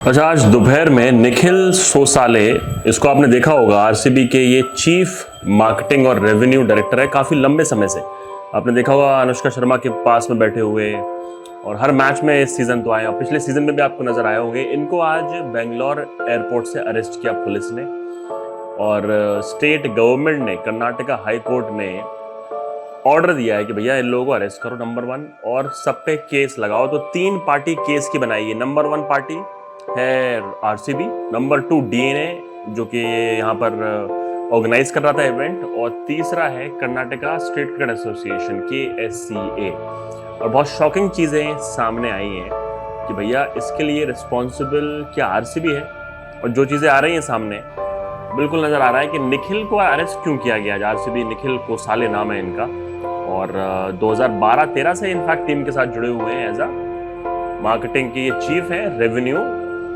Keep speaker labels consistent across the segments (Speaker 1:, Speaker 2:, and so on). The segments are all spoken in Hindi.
Speaker 1: अच्छा, आज दोपहर में निखिल सोसाले, इसको आपने देखा होगा, आरसीबी के ये चीफ मार्केटिंग और रेवेन्यू डायरेक्टर है काफ़ी लंबे समय से। आपने देखा होगा अनुष्का शर्मा के पास में बैठे हुए, और हर मैच में इस सीज़न तो आए और पिछले सीज़न में भी आपको नज़र आए होंगे। इनको आज बेंगलोर एयरपोर्ट से अरेस्ट किया पुलिस ने, और स्टेट गवर्नमेंट ने, कर्नाटका हाई कोर्ट ने ऑर्डर दिया है कि भैया इन लोगों को अरेस्ट करो, नंबर 1, और सब पे केस लगाओ। तो 3 पार्टी केस की बनाई है। नंबर 1 पार्टी है आरसीबी, नंबर 2 डीएनए जो कि यहाँ पर ऑर्गेनाइज कर रहा था इवेंट, और तीसरा है Karnataka state cricket association KSCA। और बहुत शॉकिंग चीज़ें सामने आई हैं कि भैया इसके लिए रिस्पॉन्सिबल क्या आरसीबी है। और जो चीज़ें आ रही हैं सामने, बिल्कुल नज़र आ रहा है कि निखिल को अरेस्ट क्यों किया गया। आरसीबी, निखिल कोसाले नाम है इनका, और 2012-13 से इनफैक्ट टीम के साथ जुड़े हुए हैं एज अ मार्केटिंग की। ये चीफ है, रेवेन्यू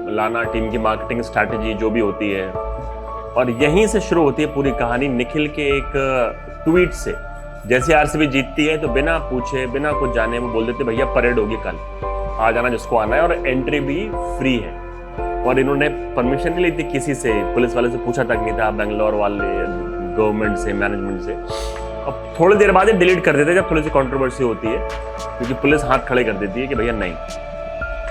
Speaker 1: लाना, टीम की मार्केटिंग स्ट्रैटेजी जो भी होती है। और यहीं से शुरू होती है पूरी कहानी, निखिल के एक ट्वीट से। जैसे आरसीबी जीतती है तो बिना पूछे, बिना कुछ जाने वो बोल देते भैया परेड होगी कल, आ जाना जिसको आना है, और एंट्री भी फ्री है। और इन्होंने परमिशन नहीं ली थी किसी से, पुलिस वाले से पूछा तक नहीं था, बेंगलोर वाले गवर्नमेंट से, मैनेजमेंट से। अब थोड़ी देर बाद ही डिलीट कर देते जब थोड़ी सी कंट्रोवर्सी होती है, क्योंकि पुलिस हाथ खड़े कर देती है कि भैया नहीं।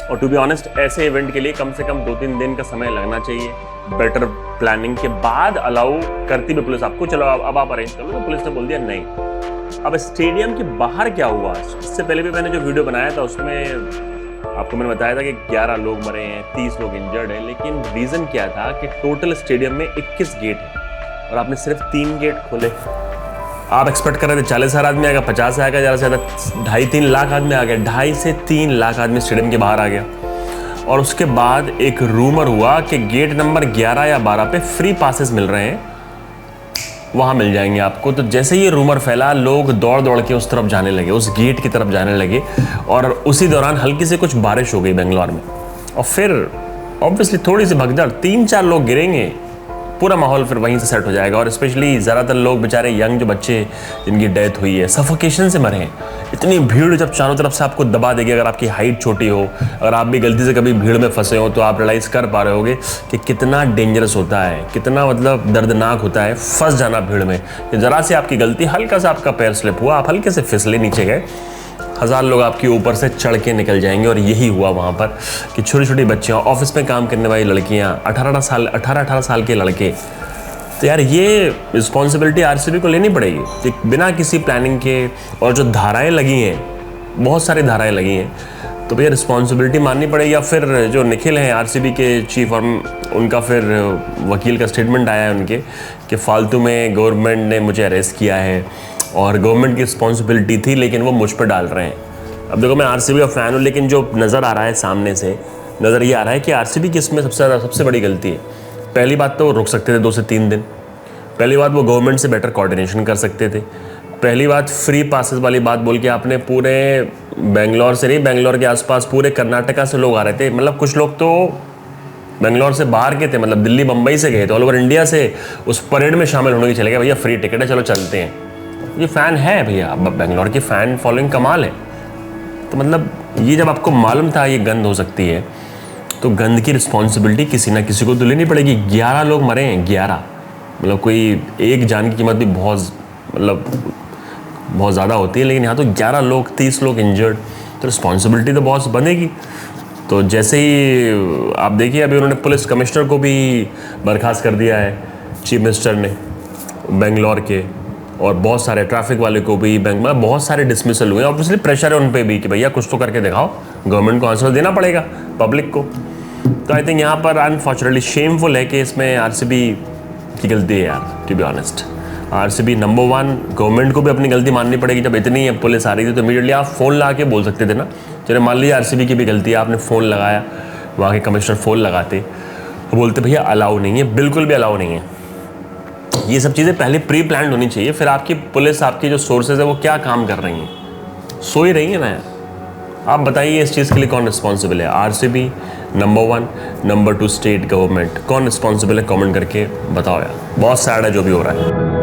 Speaker 1: और टू बी ऑनेस्ट, ऐसे इवेंट के लिए कम से कम 2-3 दिन का समय लगना चाहिए। बेटर प्लानिंग के बाद अलाउ करती भी पुलिस आपको, चलो अब आप अरेंज कर लो, तो पुलिस ने बोल दिया नहीं। अब स्टेडियम के बाहर क्या हुआ, इससे पहले भी मैंने जो वीडियो बनाया था उसमें आपको मैंने बताया था कि 11 लोग मरे हैं, 30 लोग इंजर्ड हैं। लेकिन रीज़न क्या था कि टोटल स्टेडियम में 21 गेट है और आपने सिर्फ 3 गेट खोले। आप एक्सपेक्ट कर रहे थे 40,000 आदमी आएगा, 50 आएगा, ज़्यादा से ज़्यादा 2.5-3 लाख आदमी आ गया। 2.5 से 3 लाख आदमी स्टेडियम के बाहर आ गया। और उसके बाद एक रूमर हुआ कि गेट नंबर 11 या 12 पे फ्री पासेस मिल रहे हैं, वहाँ मिल जाएंगे आपको। तो जैसे ये रूमर फैला, लोग दौड़ दौड़ के उस तरफ जाने लगे, उस गेट की तरफ जाने लगे। और उसी दौरान हल्की से कुछ बारिश हो गई बेंगलोर में, और फिर ऑब्वियसली थोड़ी सी भगदड़, 3-4 लोग गिरेंगे, पूरा माहौल फिर वहीं से सेट हो जाएगा। और स्पेशली ज़्यादातर लोग बेचारे यंग जो बच्चे जिनकी डेथ हुई है, सफोकेशन से मरे हैं। इतनी भीड़ जब चारों तरफ से आपको दबा देगी, अगर आपकी हाइट छोटी हो, अगर आप भी गलती से कभी भीड़ में फंसे हो, तो आप रियलाइज़ कर पा रहे होगे कि कितना डेंजरस होता है, कितना मतलब दर्दनाक होता है फंस जाना भीड़ में। ज़रा से आपकी गलती, हल्का सा आपका पैर स्लिप हुआ, आप हल्के से फिसले नीचे गए, 1000 लोग आपके ऊपर से चढ़ के निकल जाएंगे। और यही हुआ वहाँ पर कि छोटी छोटी बच्चियाँ, ऑफिस में काम करने वाली लड़कियाँ, 18-18 साल के लड़के। तो यार ये रिस्पॉन्सिबिलिटी आरसीबी को लेनी पड़ेगी कि बिना किसी प्लानिंग के, और जो धाराएं लगी हैं, बहुत सारी धाराएं लगी हैं, तो भैया रिस्पॉन्सिबिलिटी माननी पड़ेगी। या फिर जो निखिल हैं आरसीबी के चीफ, और उनका फिर वकील का स्टेटमेंट आया है उनके कि फालतू में गवर्नमेंट ने मुझे अरेस्ट किया है और गवर्नमेंट की रिस्पॉन्सिबिलिटी थी, लेकिन वो मुझ पर डाल रहे हैं। अब देखो, मैं आरसीबी का फ़ैन हूँ, लेकिन जो नज़र आ रहा है सामने से, नज़र ये आ रहा है कि आरसीबी की इसमें सबसे बड़ी गलती है। पहली बात तो वो रुक सकते थे 2 से 3 दिन। पहली बात, वो गवर्नमेंट से बेटर कोऑर्डिनेशन कर सकते थे। पहली बात, फ्री पासेस वाली बात बोल के आपने पूरे बेंगलोर से नहीं, बेंगलोर के आसपास पूरे कर्नाटका से लोग आ रहे थे। मतलब कुछ लोग तो बेंगलोर से बाहर के थे, मतलब दिल्ली बम्बई से गए थे, ऑल ओवर इंडिया से उस परेड में शामिल होने के चले गए। भैया फ्री टिकट है, चलो चलते हैं। ये फ़ैन है भैया, बेंगलोर की फ़ैन फॉलोइंग कमाल है। तो मतलब ये जब आपको मालूम था ये गंद हो सकती है, तो गंद की रिस्पॉन्सिबिलिटी किसी ना किसी को तो लेनी पड़ेगी। 11 लोग मरे हैं, 11, मतलब कोई एक जान की कीमत भी बहुत ज़्यादा होती है, लेकिन यहाँ तो 11 लोग, 30 लोग इंजर्ड, तो रिस्पॉन्सिबिलिटी तो बहुत बनेगी। तो जैसे ही आप देखिए, अभी उन्होंने पुलिस कमिश्नर को भी बर्खास्त कर दिया है चीफ मिनिस्टर ने बेंगलोर के, और बहुत सारे ट्रैफिक वाले को भी में बहुत सारे डिसमिसल हुए। ऑब्वियसली प्रेशर है उन पे भी कि भैया कुछ तो करके दिखाओ, गवर्नमेंट को आंसर देना पड़ेगा, पब्लिक को। तो आई थिंक यहाँ पर अनफॉर्चुनेटली शेमफुल है कि इसमें आरसीबी की गलती है यार, to be honest. RCB number 1, government को भी अपनी गलती माननी पड़ेगी। जब इतनी पुलिस आ रही थी तो इमीडिएटली आप फ़ोन लगा के बोल सकते थे ना, चलिए मान लीजिए आरसीबी की भी गलती है, आपने फ़ोन लगाया, वहाँ के कमिश्नर फ़ोन लगाते, बोलते भैया अलाउ नहीं है, बिल्कुल भी अलाउ नहीं है। ये सब चीज़ें पहले प्री प्लान्ड होनी चाहिए। फिर आपकी पुलिस, आपकी जो सोर्सेज है वो क्या काम कर रही हैं, सो ही रही है ना यार। आप बताइए इस चीज़ के लिए कौन रिस्पॉन्सिबल है? RCB number 1, number 2 state government, कौन रिस्पॉन्सिबल है? कमेंट करके बताओ यार, बहुत सैड है जो भी हो रहा है।